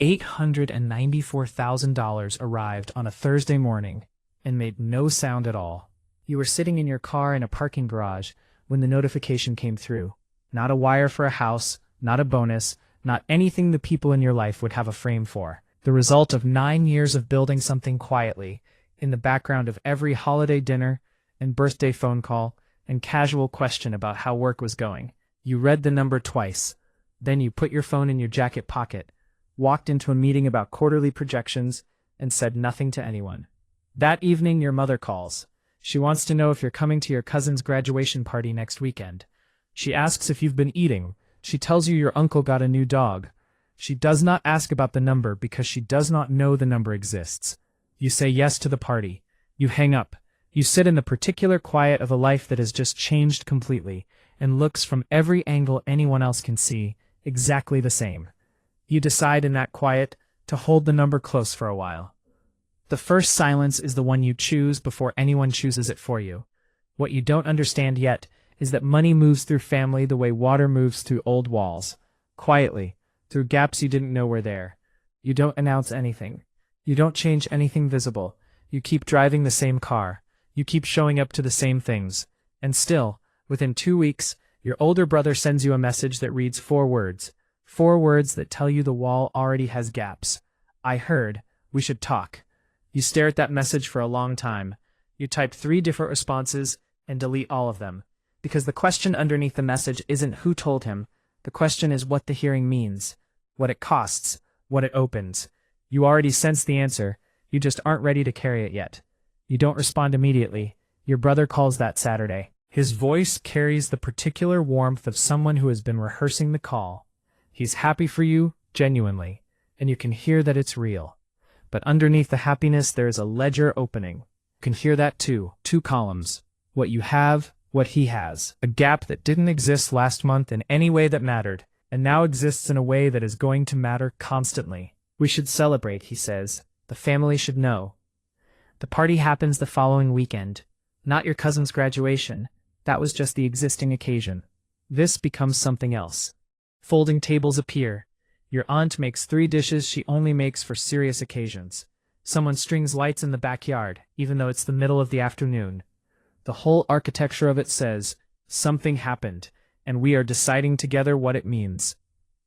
$894,000 arrived on a Thursday morning and made no sound at all. You were sitting in your car in a parking garage when the notification came through. Not a wire for a house, not a bonus, not anything the people in your life would have a frame for. The result of 9 years of building something quietly, in the background of every holiday dinner and birthday phone call and casual question about how work was going. You read the number twice. Then you put your phone in your jacket pocket, walked into a meeting about quarterly projections, and said nothing to anyone. That evening your mother calls. She wants to know if you're coming to your cousin's graduation party next weekend. She asks if you've been eating. She tells you your uncle got a new dog. She does not ask about the number because she does not know the number exists. You say yes to the party. You hang up. You sit in the particular quiet of a life that has just changed completely and looks from every angle anyone else can see exactly the same. You decide in that quiet to hold the number close for a while. The first silence is the one you choose before anyone chooses it for you. What you don't understand yet is that money moves through family the way water moves through old walls, quietly, through gaps you didn't know were there. You don't announce anything. You don't change anything visible. You keep driving the same car. You keep showing up to the same things. And still, within 2 weeks, your older brother sends you a message that reads 4 words. 4 words that tell you the wall already has gaps. I heard. We should talk. You stare at that message for a long time. You type 3 different responses and delete all of them. Because the question underneath the message isn't who told him. The question is what the hearing means, what it costs, what it opens. You already sense the answer. You just aren't ready to carry it yet. You don't respond immediately. Your brother calls that Saturday. His voice carries the particular warmth of someone who has been rehearsing the call. He's happy for you, genuinely, and you can hear that it's real. But underneath the happiness there is a ledger opening. You can hear that too. 2 columns. What you have, what he has. A gap that didn't exist last month in any way that mattered, and now exists in a way that is going to matter constantly. We should celebrate, he says. The family should know. The party happens the following weekend. Not your cousin's graduation. That was just the existing occasion. This becomes something else. Folding tables appear. Your aunt makes 3 dishes she only makes for serious occasions. Someone strings lights in the backyard, even though it's the middle of the afternoon. The whole architecture of it says, something happened, and we are deciding together what it means.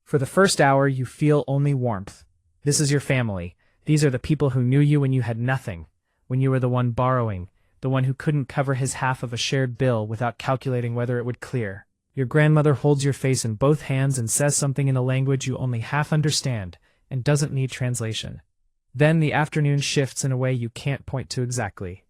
For the first hour, you feel only warmth. This is your family. These are the people who knew you when you had nothing, when you were the one borrowing, the one who couldn't cover his half of a shared bill without calculating whether it would clear. Your grandmother holds your face in both hands and says something in a language you only half understand and doesn't need translation. Then the afternoon shifts in a way you can't point to exactly.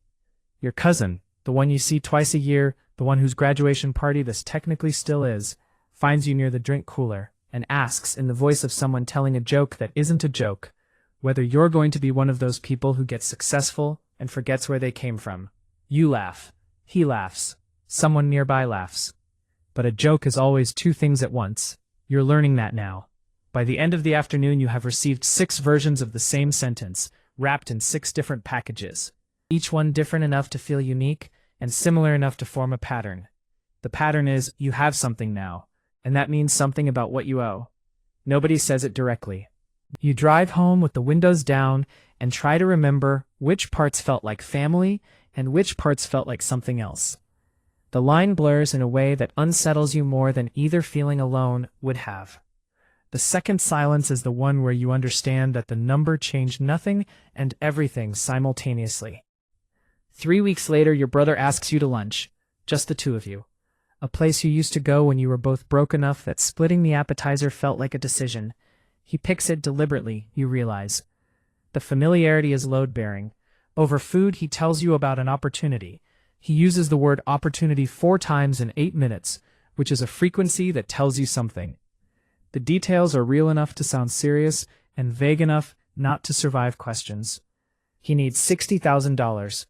Your cousin, the one you see twice a year, the one whose graduation party this technically still is, finds you near the drink cooler and asks in the voice of someone telling a joke that isn't a joke, whether you're going to be one of those people who gets successful and forgets where they came from. You laugh. He laughs. Someone nearby laughs. But a joke is always 2 things at once. You're learning that now. By the end of the afternoon you have received 6 versions of the same sentence, wrapped in 6 different packages. Each one different enough to feel unique, and similar enough to form a pattern. The pattern is, you have something now, and that means something about what you owe. Nobody says it directly. You drive home with the windows down and try to remember which parts felt like family and which parts felt like something else. The line blurs in a way that unsettles you more than either feeling alone would have. The second silence is the one where you understand that the number changed nothing and everything simultaneously. 3 weeks later, your brother asks you to lunch, just the 2 of you. A place you used to go when you were both broke enough that splitting the appetizer felt like a decision. He picks it deliberately, you realize. The familiarity is load-bearing. Over food, he tells you about an opportunity. He uses the word opportunity 4 times in 8 minutes, which is a frequency that tells you something. The details are real enough to sound serious and vague enough not to survive questions. He needs $60,000.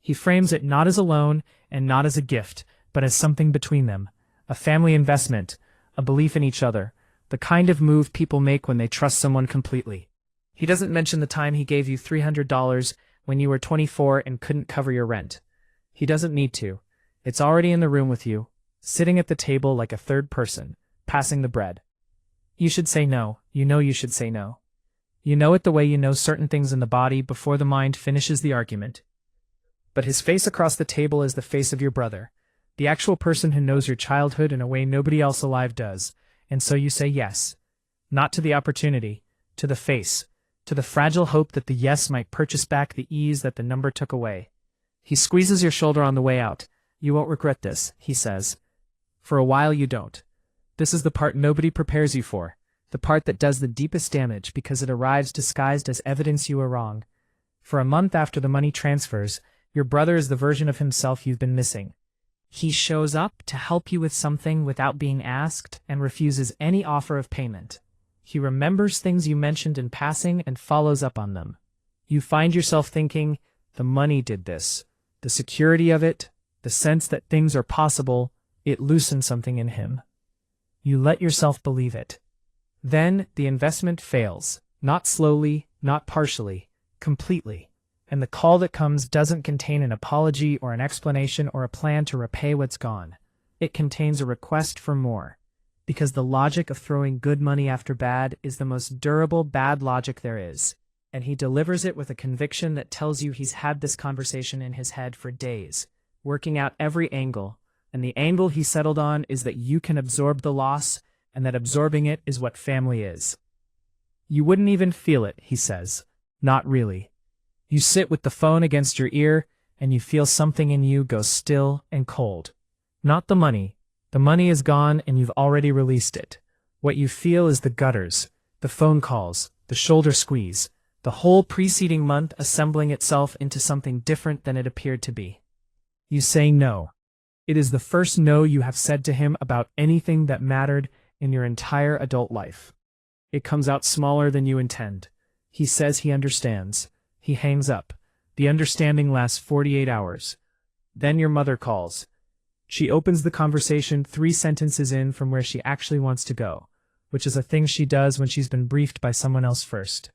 He frames it not as a loan and not as a gift, but as something between them, a family investment, a belief in each other, the kind of move people make when they trust someone completely. He doesn't mention the time he gave you $300 when you were 24 and couldn't cover your rent. He doesn't need to. It's already in the room with you, sitting at the table like a third person, passing the bread. You should say no. You know you should say no. You know it the way you know certain things in the body before the mind finishes the argument. But his face across the table is the face of your brother, the actual person who knows your childhood in a way nobody else alive does, and so you say yes. Not to the opportunity, to the face, to the fragile hope that the yes might purchase back the ease that the number took away. He squeezes your shoulder on the way out. You won't regret this, he says. For a while you don't. This is the part nobody prepares you for, the part that does the deepest damage because it arrives disguised as evidence you were wrong. For a month after the money transfers, your brother is the version of himself you've been missing. He shows up to help you with something without being asked and refuses any offer of payment. He remembers things you mentioned in passing and follows up on them. You find yourself thinking, the money did this. The security of it, the sense that things are possible, it loosened something in him. You let yourself believe it. Then the investment fails, not slowly, not partially, completely. And the call that comes doesn't contain an apology or an explanation or a plan to repay what's gone. It contains a request for more. Because the logic of throwing good money after bad is the most durable bad logic there is. And he delivers it with a conviction that tells you he's had this conversation in his head for days, working out every angle. And the angle he settled on is that you can absorb the loss, and that absorbing it is what family is. You wouldn't even feel it, he says. Not really. You sit with the phone against your ear, and you feel something in you go still and cold. Not the money. The money is gone, and you've already released it. What you feel is the gutters, the phone calls, the shoulder squeeze, the whole preceding month assembling itself into something different than it appeared to be. You say no. It is the first no you have said to him about anything that mattered in your entire adult life. It comes out smaller than you intend. He says he understands. He hangs up. The understanding lasts 48 hours. Then your mother calls. She opens the conversation 3 sentences in from where she actually wants to go, which is a thing she does when she's been briefed by someone else first.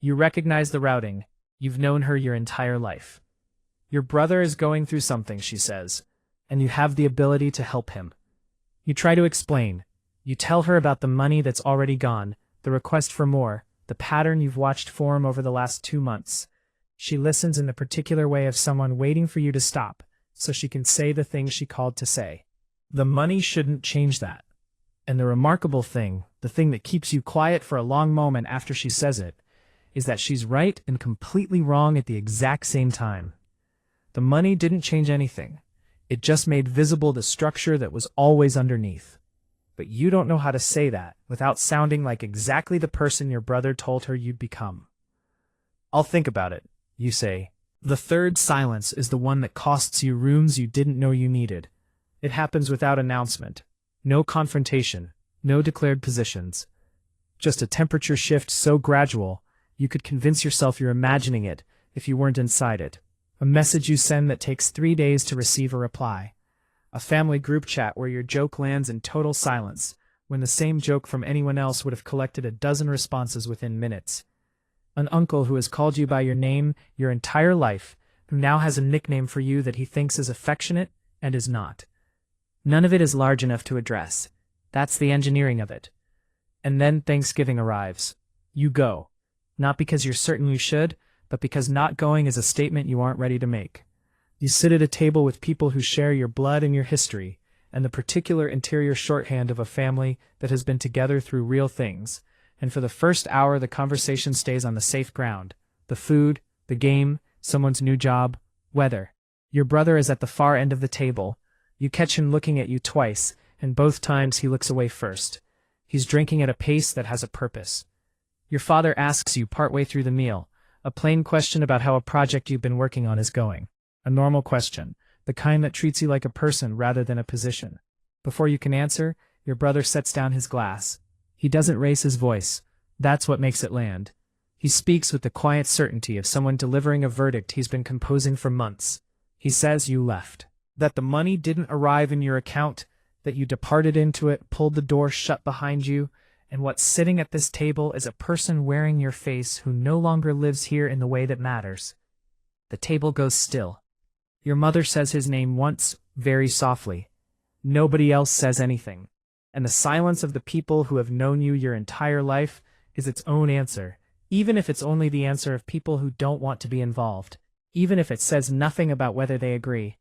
You recognize the routing. You've known her your entire life. Your brother is going through something, she says, and you have the ability to help him. You try to explain. You tell her about the money that's already gone, the request for more, the pattern you've watched form over the last 2 months. She listens in the particular way of someone waiting for you to stop, so she can say the thing she called to say. The money shouldn't change that. And the remarkable thing, the thing that keeps you quiet for a long moment after she says it, is that she's right and completely wrong at the exact same time. The money didn't change anything. It just made visible the structure that was always underneath. But you don't know how to say that without sounding like exactly the person your brother told her you'd become. I'll think about it, you say. The third silence is the one that costs you rooms you didn't know you needed. It happens without announcement. No confrontation, no declared positions. Just a temperature shift so gradual, you could convince yourself you're imagining it if you weren't inside it. A message you send that takes 3 days to receive a reply. A family group chat where your joke lands in total silence, when the same joke from anyone else would have collected a dozen responses within minutes. An uncle who has called you by your name your entire life, who now has a nickname for you that he thinks is affectionate and is not. None of it is large enough to address. That's the engineering of it. And then Thanksgiving arrives. You go. Not because you're certain you should, but because not going is a statement you aren't ready to make. You sit at a table with people who share your blood and your history, and the particular interior shorthand of a family that has been together through real things. And for the first hour the conversation stays on the safe ground. The food, the game, someone's new job, weather. Your brother is at the far end of the table. You catch him looking at you twice, and both times he looks away first. He's drinking at a pace that has a purpose. Your father asks you partway through the meal, a plain question about how a project you've been working on is going. A normal question, the kind that treats you like a person rather than a position. Before you can answer, your brother sets down his glass. He doesn't raise his voice. That's what makes it land. He speaks with the quiet certainty of someone delivering a verdict he's been composing for months. He says you left. That the money didn't arrive in your account, that you departed into it, pulled the door shut behind you, and what's sitting at this table is a person wearing your face who no longer lives here in the way that matters. The table goes still. Your mother says his name once, very softly. Nobody else says anything. And the silence of the people who have known you your entire life is its own answer, even if it's only the answer of people who don't want to be involved, even if it says nothing about whether they agree.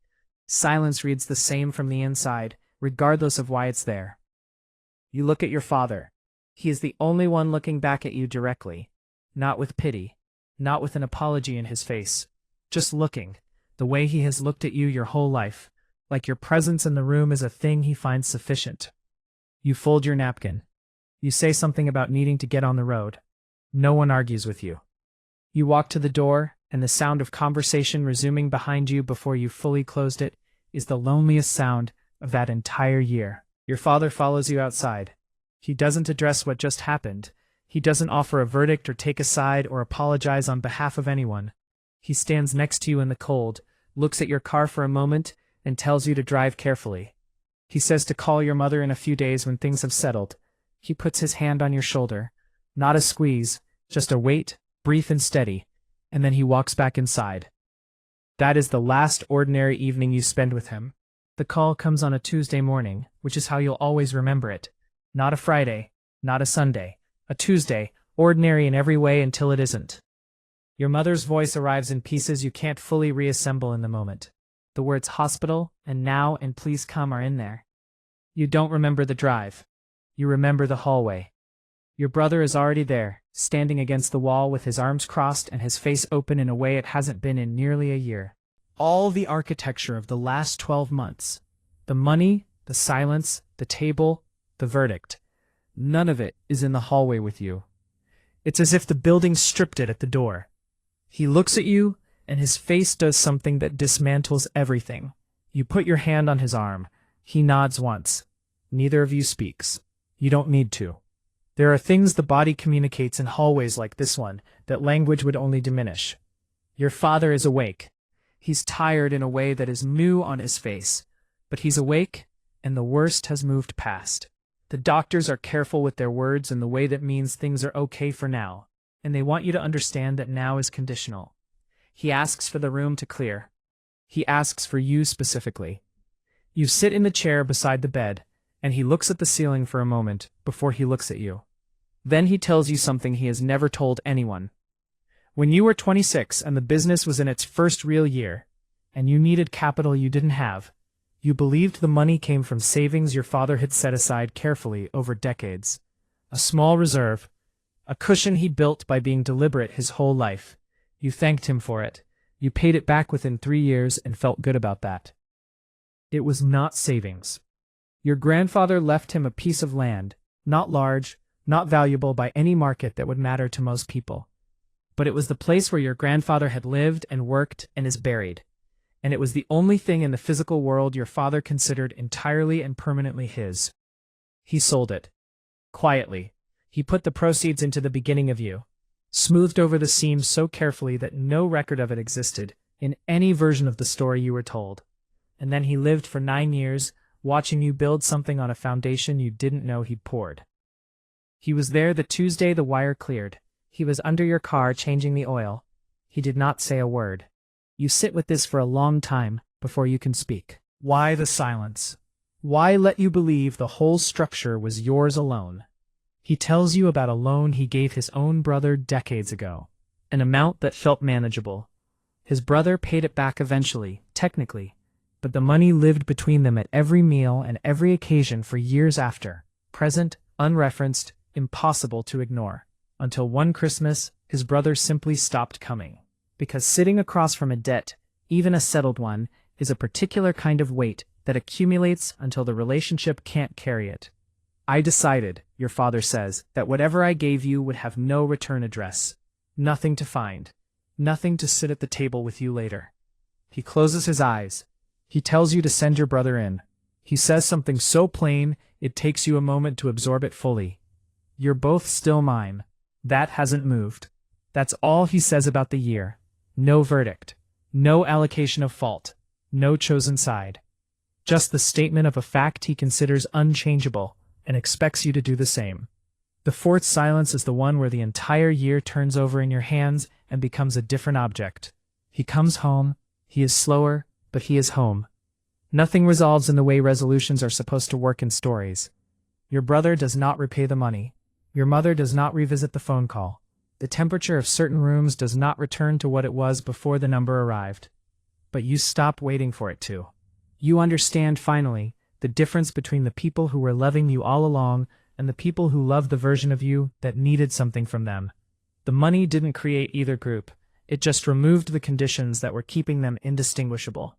Silence reads the same from the inside, regardless of why it's there. You look at your father. He is the only one looking back at you directly, not with pity, not with an apology in his face, just looking, the way he has looked at you your whole life, like your presence in the room is a thing he finds sufficient. You fold your napkin. You say something about needing to get on the road. No one argues with you. You walk to the door, and the sound of conversation resuming behind you before you fully closed it is the loneliest sound of that entire year. Your father follows you outside. He doesn't address what just happened. He doesn't offer a verdict or take a side or apologize on behalf of anyone. He stands next to you in the cold, looks at your car for a moment, and tells you to drive carefully. He says to call your mother in a few days when things have settled. He puts his hand on your shoulder. Not a squeeze, just a wait, brief and steady, and then he walks back inside. That is the last ordinary evening you spend with him. The call comes on a Tuesday morning, which is how you'll always remember it. Not a Friday, not a Sunday, a Tuesday, ordinary in every way until it isn't. Your mother's voice arrives in pieces you can't fully reassemble in the moment. The words hospital, and now, and please come are in there. You don't remember the drive. You remember the hallway. Your brother is already there, standing against the wall with his arms crossed and his face open in a way it hasn't been in nearly a year. All the architecture of the last 12 months, the money, the silence, the table, the verdict, none of it is in the hallway with you. It's as if the building stripped it at the door. He looks at you, and his face does something that dismantles everything. You put your hand on his arm. He nods once. Neither of you speaks. You don't need to. There are things the body communicates in hallways like this one that language would only diminish. Your father is awake. He's tired in a way that is new on his face, but he's awake, and the worst has moved past. The doctors are careful with their words in the way that means things are okay for now, and they want you to understand that now is conditional. He asks for the room to clear. He asks for you specifically. You sit in the chair beside the bed, and he looks at the ceiling for a moment before he looks at you. Then he tells you something he has never told anyone. When you were 26 and the business was in its first real year, and you needed capital you didn't have, you believed the money came from savings your father had set aside carefully over decades. A small reserve, a cushion he built by being deliberate his whole life. You thanked him for it. You paid it back within 3 years and felt good about that. It was not savings. Your grandfather left him a piece of land, not large, not valuable by any market that would matter to most people. But it was the place where your grandfather had lived and worked and is buried. And it was the only thing in the physical world your father considered entirely and permanently his. He sold it. Quietly. He put the proceeds into the beginning of you, smoothed over the seams so carefully that no record of it existed in any version of the story you were told. And then he lived for 9 years, watching you build something on a foundation you didn't know he'd poured. He was there the Tuesday the wire cleared. He was under your car changing the oil. He did not say a word. You sit with this for a long time before you can speak. Why the silence? Why let you believe the whole structure was yours alone? He tells you about a loan he gave his own brother decades ago, an amount that felt manageable. His brother paid it back eventually, technically, but the money lived between them at every meal and every occasion for years after, present, unreferenced, impossible to ignore, until one Christmas, his brother simply stopped coming. Because sitting across from a debt, even a settled one, is a particular kind of weight that accumulates until the relationship can't carry it. I decided, your father says, that whatever I gave you would have no return address. Nothing to find. Nothing to sit at the table with you later. He closes his eyes. He tells you to send your brother in. He says something so plain, it takes you a moment to absorb it fully. You're both still mine. That hasn't moved. That's all he says about the year. No verdict. No allocation of fault. No chosen side. Just the statement of a fact he considers unchangeable and expects you to do the same. The fourth silence is the one where the entire year turns over in your hands and becomes a different object. He comes home. He is slower, but he is home. Nothing resolves in the way resolutions are supposed to work in stories. Your brother does not repay the money. Your mother does not revisit the phone call. The temperature of certain rooms does not return to what it was before the number arrived. But you stop waiting for it to. You understand finally the difference between the people who were loving you all along and the people who loved the version of you that needed something from them. The money didn't create either group. It just removed the conditions that were keeping them indistinguishable.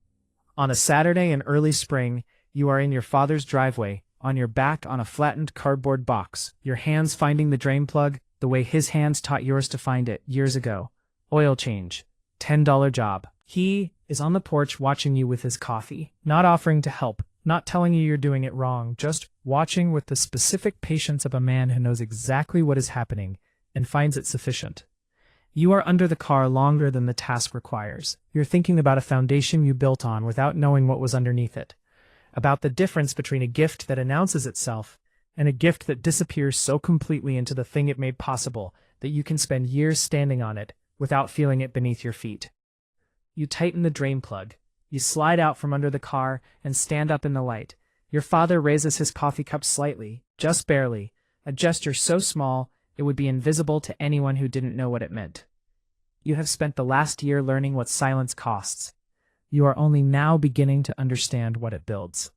On a Saturday in early spring, you are in your father's driveway, on your back on a flattened cardboard box, your hands finding the drain plug the way his hands taught yours to find it years ago. Oil change. $10 job. He is on the porch watching you with his coffee, not offering to help, not telling you you're doing it wrong, just watching with the specific patience of a man who knows exactly what is happening and finds it sufficient. You are under the car longer than the task requires. You're thinking about a foundation you built on without knowing what was underneath it. About the difference between a gift that announces itself and a gift that disappears so completely into the thing it made possible that you can spend years standing on it without feeling it beneath your feet. You tighten the drain plug. You slide out from under the car and stand up in the light. Your father raises his coffee cup slightly, just barely, a gesture so small it would be invisible to anyone who didn't know what it meant. You have spent the last year learning what silence costs. You are only now beginning to understand what it builds.